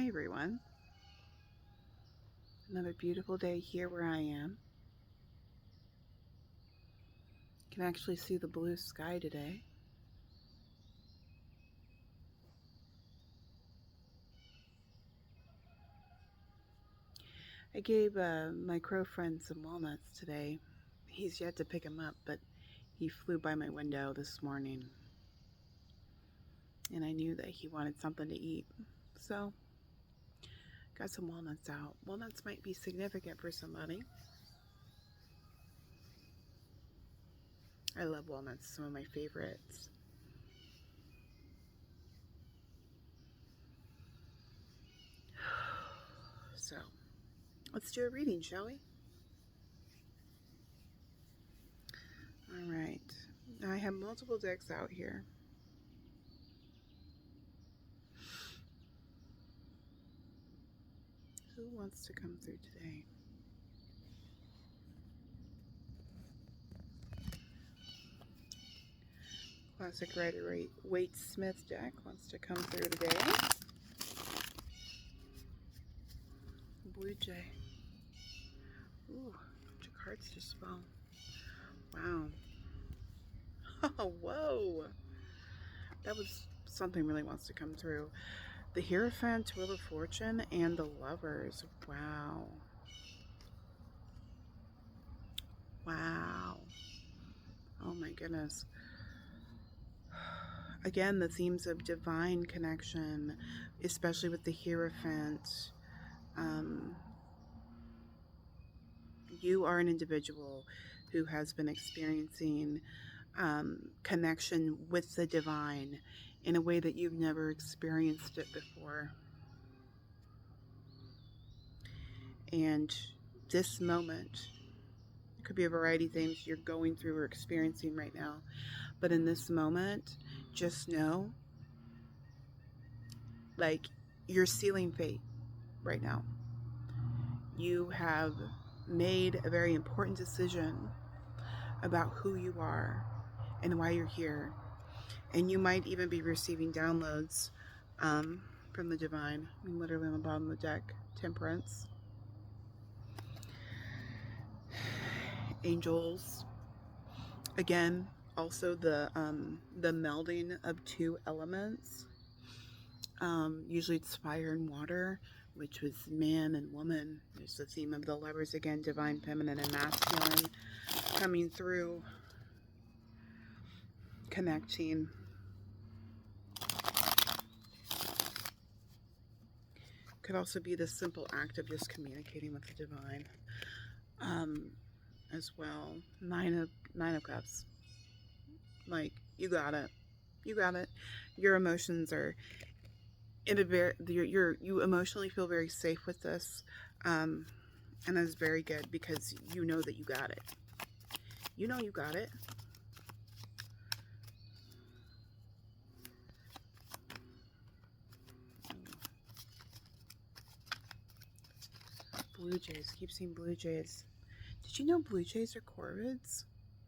everyone. Another beautiful day here where I am. You can actually see the blue sky today. I gave my crow friend some walnuts today. He's yet to pick them up, but he flew by my window this morning. And I knew that he wanted something to eat. So, got some walnuts out. Walnuts might be significant for somebody. I love walnuts, some of my favorites. So, let's do a reading, shall we? Alright, I have multiple decks out here. Who wants to come through today? Classic Rider-Waite Smith deck wants to come through today. Blue Jay. Ooh, a bunch of cards just fell. Wow. Oh, whoa. That was something really wants to come through. The Hierophant, Wheel of Fortune, and the Lovers. Wow. Wow. Oh my goodness. Again, the themes of divine connection, especially with the Hierophant. You are an individual who has been experiencing connection with the divine in a way that you've never experienced it before. And this moment, it could be a variety of things you're going through or experiencing right now, but in this moment, just know, like, you're sealing fate right now. You have made a very important decision about who you are and why you're here. And you might even be receiving downloads from the divine. I mean, literally on the bottom of the deck, Temperance. Angels. Again, also the melding of two elements. Usually it's fire and water, which was man and woman. There's the theme of the Lovers again, divine feminine and masculine coming through, connecting. Could also be the simple act of just communicating with the divine as well. Nine of Cups. Like, you got it. You got it. Your emotions are in a very, you emotionally feel very safe with this. And that's very good because you know that you got it. You know you got it. Blue Jays. Keep seeing Blue Jays. Did you know Blue Jays are corvids?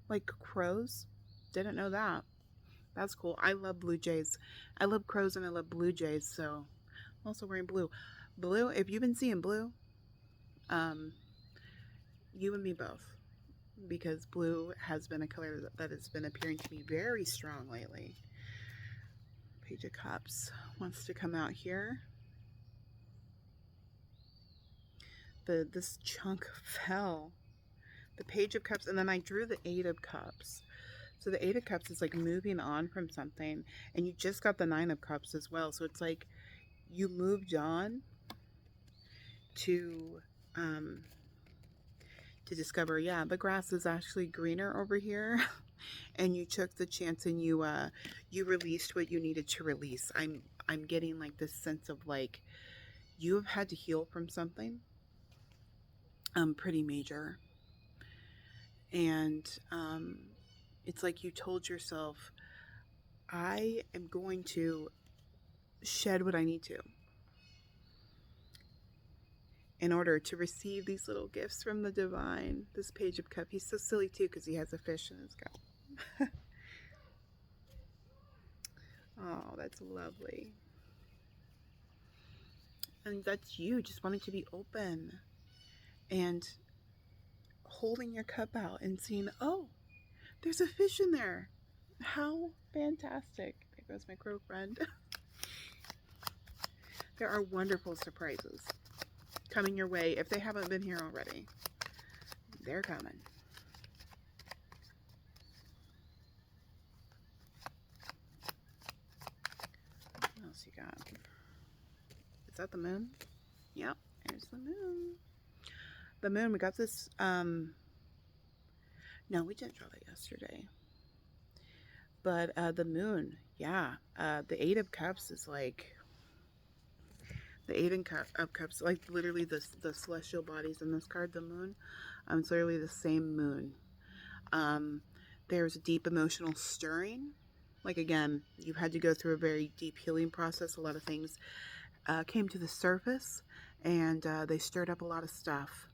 Like crows? Didn't know that. That's cool. I love Blue Jays. I love crows and I love Blue Jays, so I'm also wearing blue. Blue, if you've been seeing blue, you and me both. Because blue has been a color that has been appearing to me very strong lately. Page of Cups wants to come out here. This chunk fell. The Page of Cups, and then I drew the Eight of Cups. So the Eight of Cups is like moving on from something, and you just got the Nine of Cups as well. So it's like you moved on to discover, yeah, the grass is actually greener over here, and you took the chance and you released what you needed to release. I'm getting like this sense of like you have had to heal from something pretty major, and it's like you told yourself, I am going to shed what I need to in order to receive these little gifts from the divine. This Page of Cups, he's so silly too because he has a fish in his cup. Oh, that's lovely. And that's you just wanting to be open and holding your cup out and seeing, oh, there's a fish in there. How fantastic. There goes my crow friend. There are wonderful surprises coming your way if they haven't been here already. They're coming. What else you got? Is that the moon? Yep, there's the moon. The moon, we got this, no, we didn't draw that yesterday. But the moon, yeah, the Eight of Cups is like, the Eight of Cups, like literally the celestial bodies in this card, the moon, it's literally the same moon. There's a deep emotional stirring. Like, again, you've had to go through a very deep healing process. A lot of things came to the surface, and they stirred up a lot of stuff.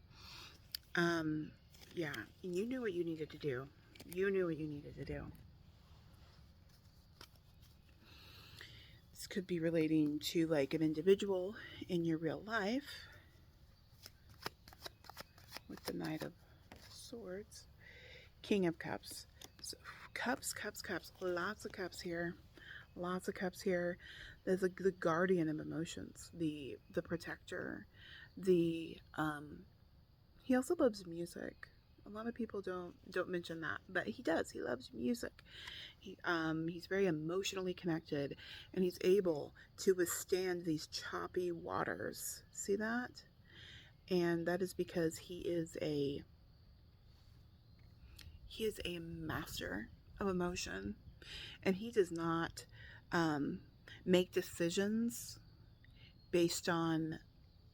Yeah, and you knew what you needed to do. You knew what you needed to do. This could be relating to like an individual in your real life with the Knight of Swords, King of Cups. So, cups, cups, cups. Lots of cups here. Lots of cups here. There's the guardian of emotions, the protector, the he also loves music. A lot of people don't mention that, but he does. He loves music. He's very emotionally connected, and he's able to withstand these choppy waters. See that? And that is because he is a master of emotion, and he does not make decisions based on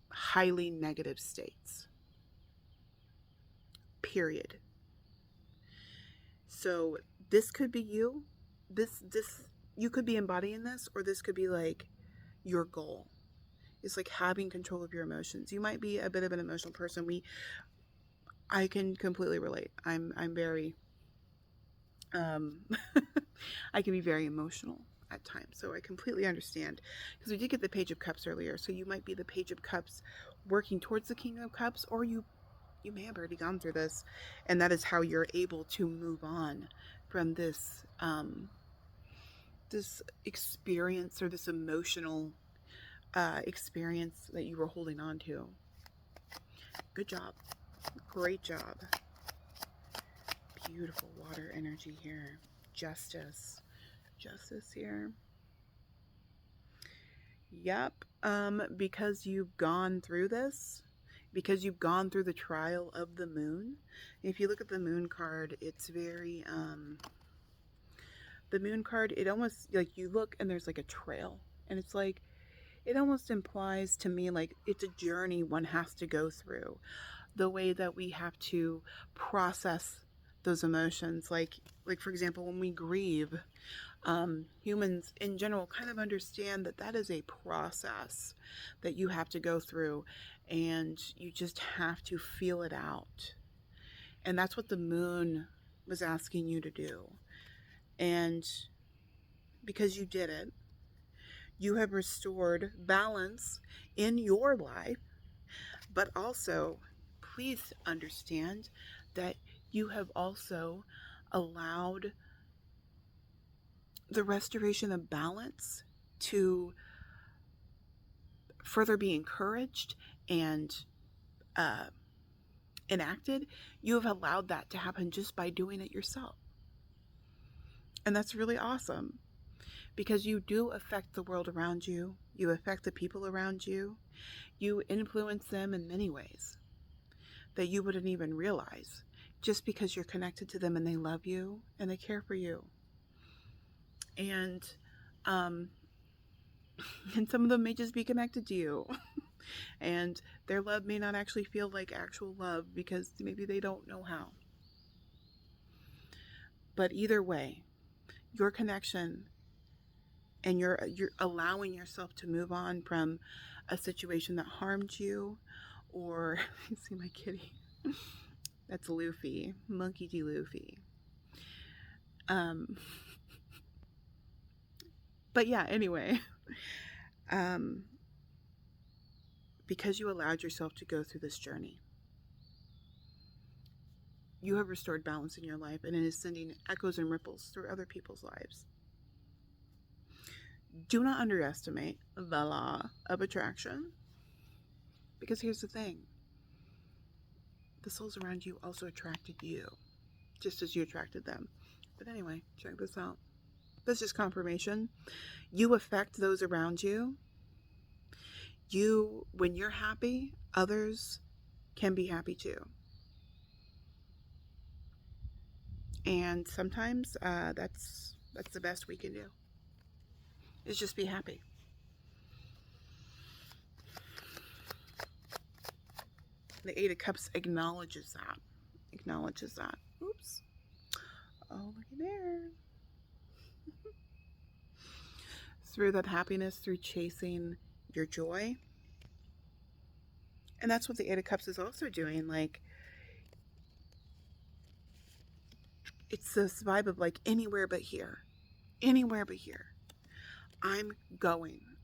highly negative states. Period. So this could be you. This you could be embodying this, or this could be like your goal. It's like having control of your emotions. You might be a bit of an emotional person. I can completely relate. I'm very I can be very emotional at times. So I completely understand, because we did get the Page of Cups earlier. So you might be the Page of Cups working towards the King of Cups, or you may have already gone through this, and that is how you're able to move on from this this experience, or this emotional experience that you were holding on to. Good job. Great job. Beautiful water energy here. Justice. Justice here. Yep. Because you've gone through this, because you've gone through the trial of the moon. If you look at the moon card, it's very the moon card, it almost, like, you look and there's like a trail, and it's like, it almost implies to me like it's a journey one has to go through, the way that we have to process those emotions. Like for example, when we grieve, humans in general kind of understand that that is a process that you have to go through, and you just have to feel it out. And that's what the moon was asking you to do. And because you did it, you have restored balance in your life. But also, please understand that you have also allowed the restoration of balance to further be encouraged and enacted. You have allowed that to happen just by doing it yourself. And that's really awesome, because you do affect the world around you. You affect the people around you. You influence them in many ways that you wouldn't even realize, just because you're connected to them and they love you and they care for you. And and some of them may just be connected to you and their love may not actually feel like actual love, because maybe they don't know how. But either way, your connection, and you're allowing yourself to move on from a situation that harmed you, or you see my kitty, that's Luffy, Monkey D. Luffy. But yeah, anyway, because you allowed yourself to go through this journey. You have restored balance in your life, and it is sending echoes and ripples through other people's lives. Do not underestimate the law of attraction, because here's the thing: the souls around you also attracted you, just as you attracted them. But anyway, check this out. This is confirmation. You affect those around you. When you're happy, others can be happy too. And sometimes that's the best we can do, is just be happy. The Eight of Cups acknowledges that. Oops. Oh, look at there. Through that happiness, through chasing your joy. And that's what the Eight of Cups is also doing. Like, it's this vibe of like anywhere but here. Anywhere but here. I'm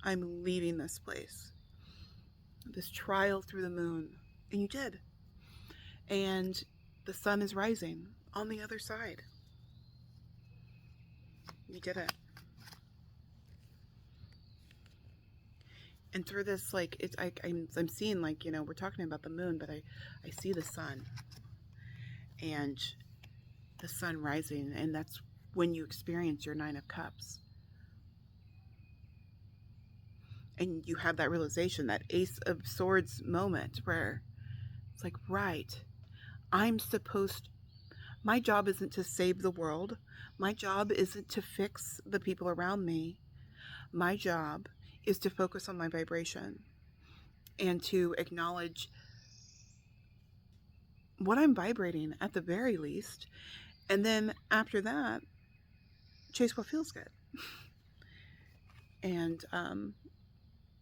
leaving this place. This trial through the moon. And you did. And the sun is rising on the other side. You did it. And through this, like, I'm seeing, like, you know, we're talking about the moon, but I see the sun. And the sun rising, and that's when you experience your Nine of Cups. And you have that realization, that Ace of Swords moment where it's like, right, my job isn't to save the world. My job isn't to fix the people around me. My job is to focus on my vibration and to acknowledge what I'm vibrating at the very least. And then after that, chase what feels good. And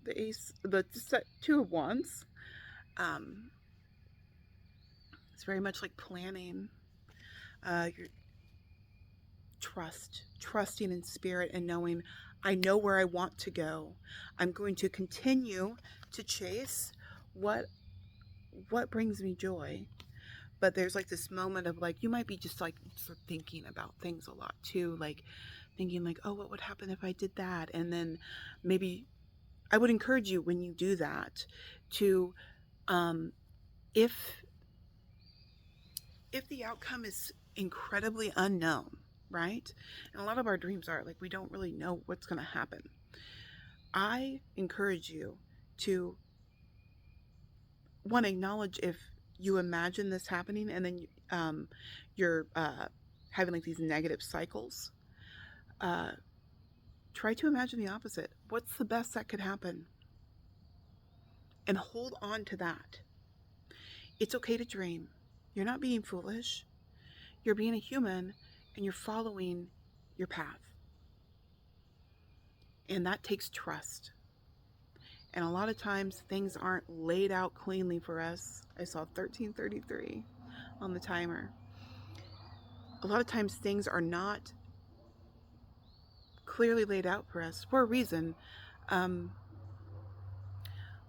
the Two of Wands, it's very much like planning. Your trusting in spirit and knowing, I know where I want to go. I'm going to continue to chase what brings me joy. But there's like this moment of like, you might be just like sort of thinking about things a lot too, like thinking like, oh, what would happen if I did that? And then maybe I would encourage you, when you do that, to if the outcome is incredibly unknown, right? And a lot of our dreams are like, we don't really know what's going to happen. I encourage you to, one, acknowledge if you imagine this happening and then you're having like these negative cycles. Try to imagine the opposite. What's the best that could happen? And hold on to that. It's okay to dream. You're not being foolish. You're being a human, and you're following your path. And that takes trust. And a lot of times things aren't laid out cleanly for us. I saw 1333 on the timer. A lot of times things are not clearly laid out for us for a reason.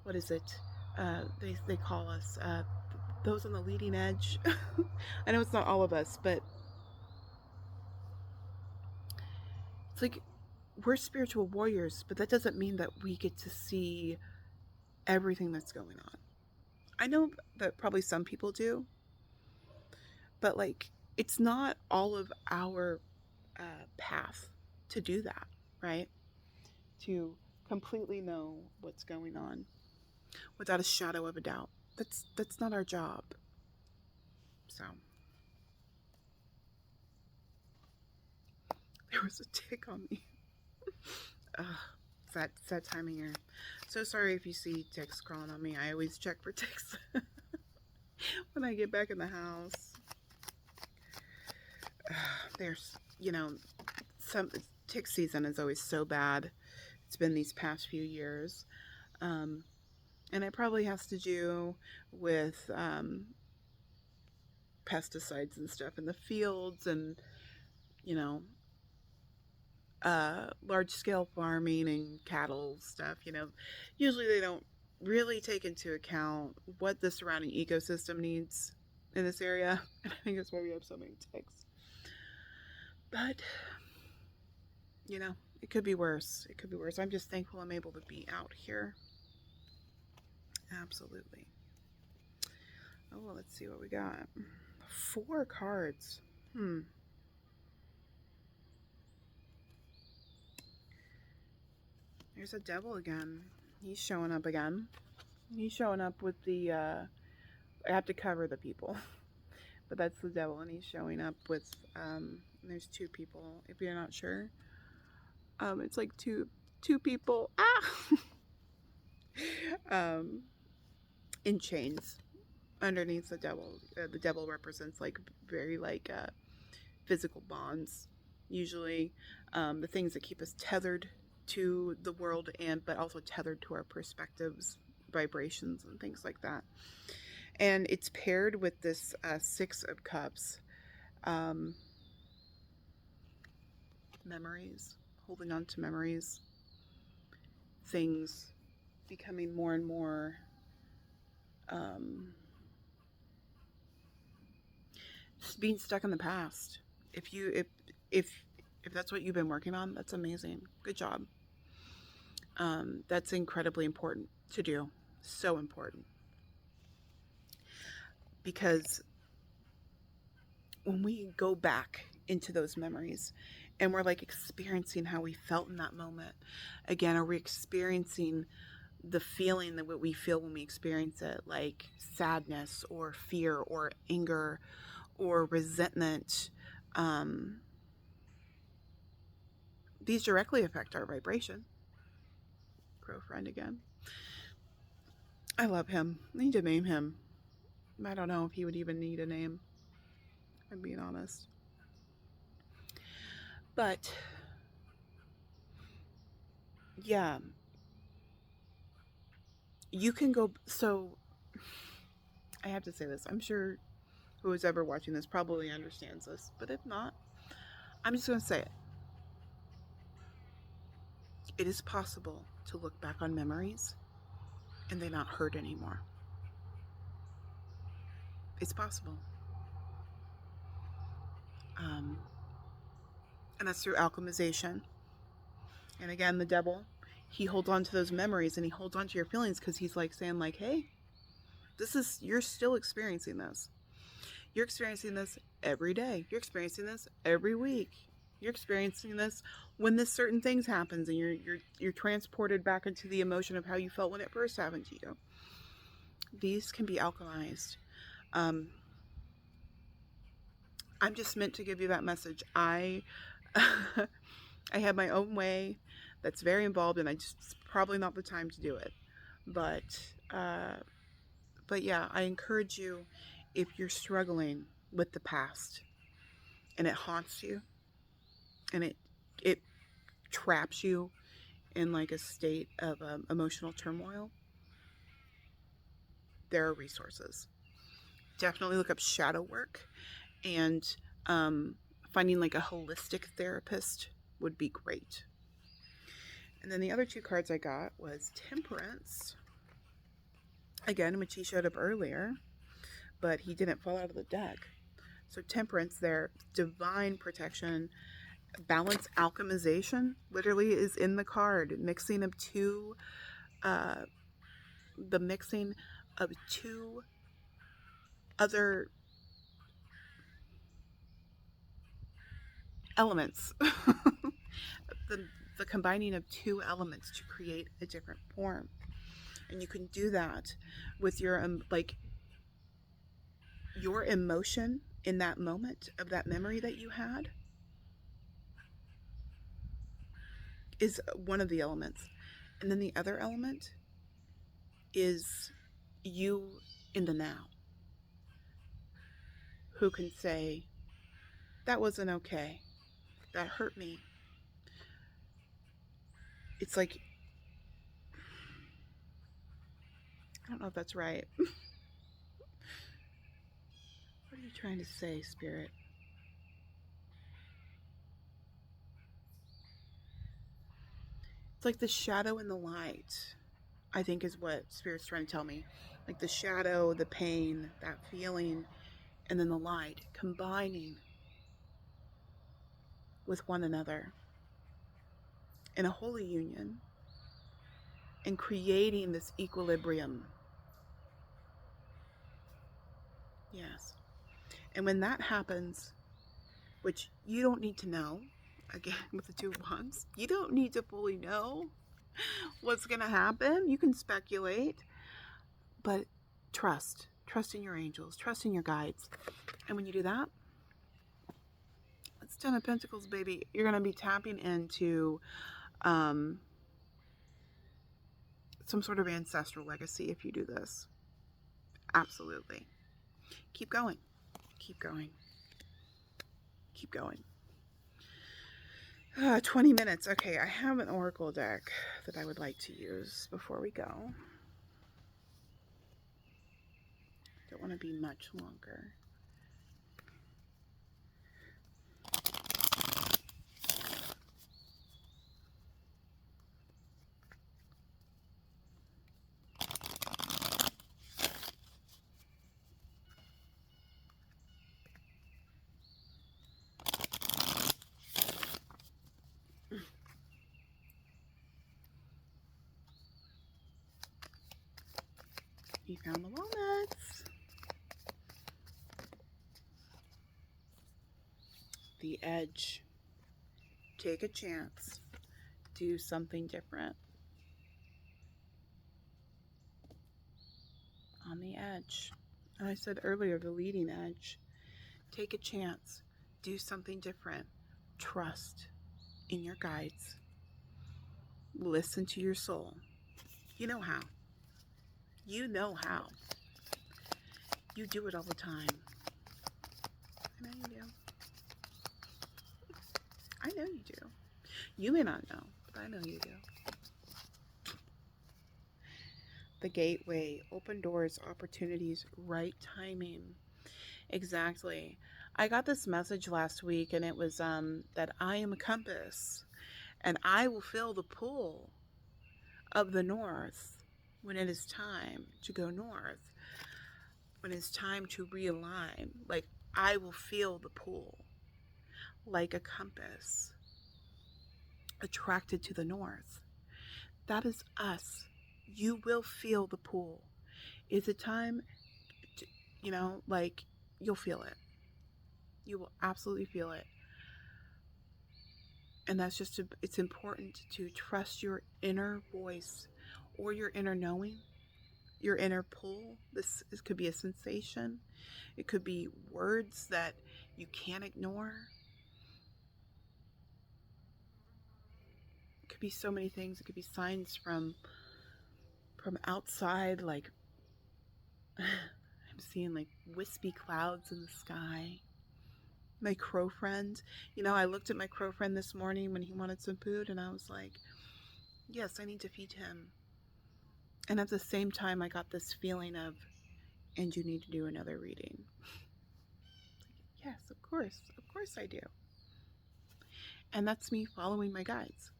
What is it? They call us those on the leading edge. I know it's not all of us, but it's like, we're spiritual warriors, but that doesn't mean that we get to see everything that's going on. I know that probably some people do, but like, it's not all of our path to do that, right? To completely know what's going on without a shadow of a doubt. That's not our job. So there was a tick on me. It's that time of year. So sorry if you see ticks crawling on me. I always check for ticks when I get back in the house. There's, some tick season is always so bad. It's been these past few years. And it probably has to do with pesticides and stuff in the fields and, large scale farming and cattle stuff. Usually they don't really take into account what the surrounding ecosystem needs in this area. And I think that's why we have so many ticks. But, you know, it could be worse. It could be worse. I'm just thankful I'm able to be out here. Absolutely. Oh, well, let's see what we got. 4 cards. There's a devil again. He's showing up again. He's showing up with the, I have to cover the people. But that's the devil, and he's showing up with, there's 2 people, if you're not sure. It's like two people, in chains underneath the devil. The devil represents like very like physical bonds, usually the things that keep us tethered to the world, and but also tethered to our perspectives, vibrations, and things like that. And it's paired with this 6 of Cups, memories, holding on to memories, things becoming more and more being stuck in the past. If that's what you've been working on, that's amazing. Good job. That's incredibly important to do. So important. Because when we go back into those memories and we're like experiencing how we felt in that moment, again, are we experiencing the feeling that what we feel when we experience it, like sadness or fear or anger or resentment? These directly affect our vibration. Crow friend again. I love him. I need to name him. I don't know if he would even need a name, I'm being honest. But yeah, you can go. So I have to say this. I'm sure who is ever watching this probably understands this, but if not, I'm just going to say it. It is possible to look back on memories and they not hurt anymore. It's possible. And that's through alchemization. And again, the devil, he holds on to those memories and he holds on to your feelings because he's like saying like, hey, you're still experiencing this. You're experiencing this every day. You're experiencing this every week. You're experiencing this when this certain things happens and you're transported back into the emotion of how you felt when it first happened to you. These can be alchemized. I'm just meant to give you that message. I I have my own way that's very involved, and it's probably not the time to do it. But yeah, I encourage you, if you're struggling with the past and it haunts you and it traps you in like a state of emotional turmoil, there are resources. Definitely look up shadow work, and finding like a holistic therapist would be great. And then the other 2 cards I got was Temperance, again, which he showed up earlier, but he didn't fall out of the deck. So Temperance there, divine protection, balance, alchemization, literally is in the card. Mixing of 2, the mixing of 2 other elements. the combining of 2 elements to create a different form. And you can do that with your like your emotion in that moment of that memory that you had is one of the elements. And then the other element is you in the now, who can say, that wasn't okay, that hurt me. It's like, I don't know if that's right. What are you trying to say, Spirit? It's like the shadow and the light. I think is what Spirit's trying to tell me. Like the shadow, the pain, that feeling, and then the light combining with one another in a holy union and creating this equilibrium. Yes. And when that happens, which you don't need to know, again, with the Two of Wands, you don't need to fully know what's going to happen. You can speculate, but trust. Trust in your angels. Trust in your guides. And when you do that, it's Ten of Pentacles, baby. You're going to be tapping into some sort of ancestral legacy if you do this. Absolutely. Keep going. Keep going. Keep going. 20 minutes. Okay, I have an oracle deck that I would like to use before we go. Don't want to be much longer. You found the walnuts. The edge. Take a chance. Do something different. On the edge. And I said earlier, the leading edge. Take a chance. Do something different. Trust in your guides. Listen to your soul. You know how. You know how. You do it all the time. I know you do. I know you do. You may not know, but I know you do. The gateway, open doors, opportunities, right timing. Exactly. I got this message last week, and it was that I am a compass, and I will feel the pull of the north when it is time to go north, when it's time to realign. Like, I will feel the pull, like a compass attracted to the north. That is us. You will feel the pull. Is it time to, like, you'll feel it. You will absolutely feel it. And that's just, it's important to trust your inner voice or your inner knowing, your inner pull. This could be a sensation. It could be words that you can't ignore. It could be so many things. It could be signs from outside, like I'm seeing like wispy clouds in the sky. My crow friend, I looked at my crow friend this morning when he wanted some food, and I was like, yes, I need to feed him. And at the same time, I got this feeling of, and you need to do another reading. Yes, of course I do. And that's me following my guides.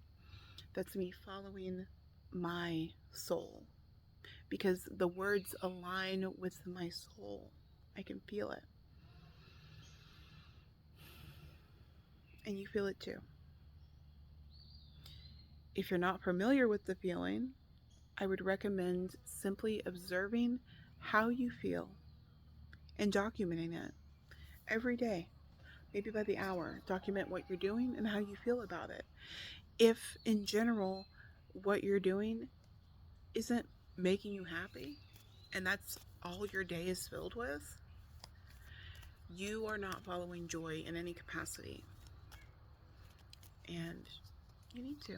That's me following my soul, because the words align with my soul. I can feel it. And you feel it too. If you're not familiar with the feeling, I would recommend simply observing how you feel and documenting it every day, maybe by the hour. Document what you're doing and how you feel about it. If in general what you're doing isn't making you happy, and that's all your day is filled with, you are not following joy in any capacity. And you need to.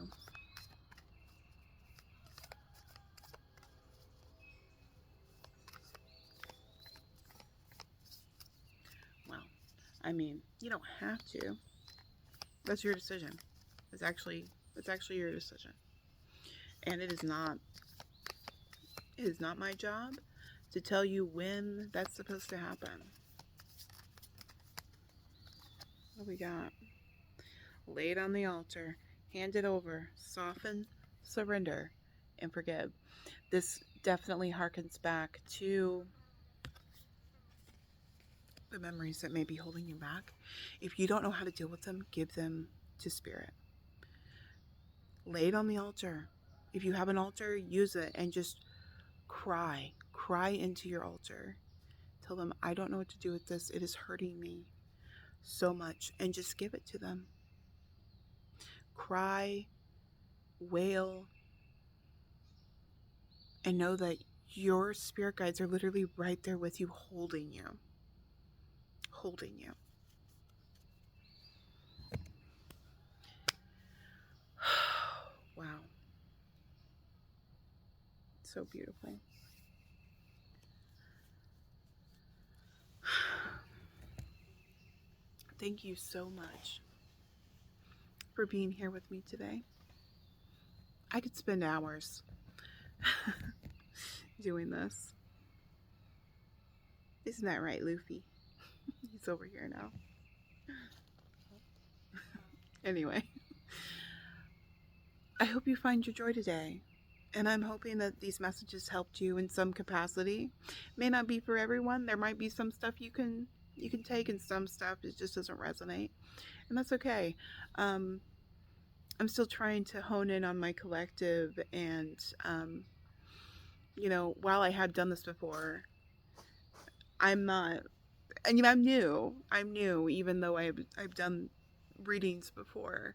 Well, I mean, you don't have to. That's your decision. It's actually your decision. And it is not my job to tell you when that's supposed to happen. What do we got? Lay it on the altar, hand it over, soften, surrender, and forgive. This definitely harkens back to the memories that may be holding you back. If you don't know how to deal with them, give them to Spirit. Lay it on the altar. If you have an altar, use it and just cry. Cry into your altar. Tell them, I don't know what to do with this. It is hurting me so much. And just give it to them. Cry, wail, and know that your spirit guides are literally right there with you, holding you. Holding you. Wow. So beautiful. Thank you so much for being here with me today. I could spend hours doing this. Isn't that right, Luffy? He's over here now. Anyway, I hope you find your joy today. And I'm hoping that these messages helped you in some capacity. May not be for everyone. There might be some stuff you can take, and some stuff it just doesn't resonate. And that's okay. I'm still trying to hone in on my collective, and while I have done this before, I'm not. And I'm new. Even though I've done readings before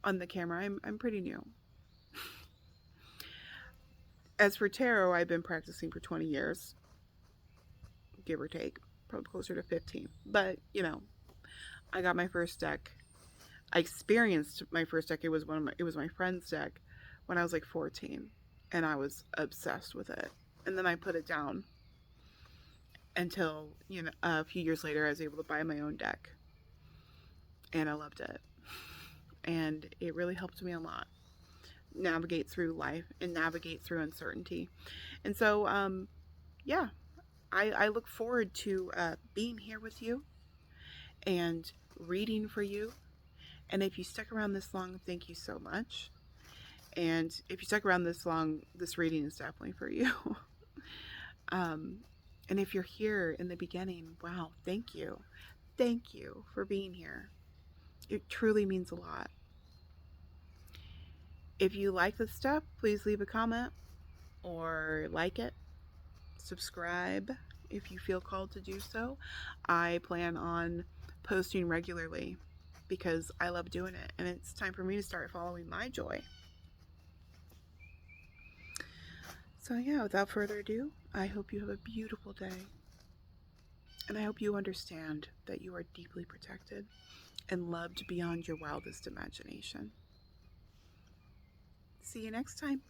on the camera. I'm pretty new. As for tarot, I've been practicing for 20 years, give or take, probably closer to 15. But I got my first deck. I experienced my first deck. It was my friend's deck when I was like 14, and I was obsessed with it. And then I put it down until a few years later, I was able to buy my own deck, and I loved it. And it really helped me a lot navigate through life and navigate through uncertainty. And so, I look forward to being here with you and reading for you. And if you stuck around this long, thank you so much. And if you stuck around this long, this reading is definitely for you. And if you're here in the beginning, wow, thank you. Thank you for being here. It truly means a lot. If you like this stuff, please leave a comment or like it. Subscribe if you feel called to do so. I plan on posting regularly because I love doing it, and it's time for me to start following my joy. So yeah, without further ado, I hope you have a beautiful day, and I hope you understand that you are deeply protected and loved beyond your wildest imagination. See you next time.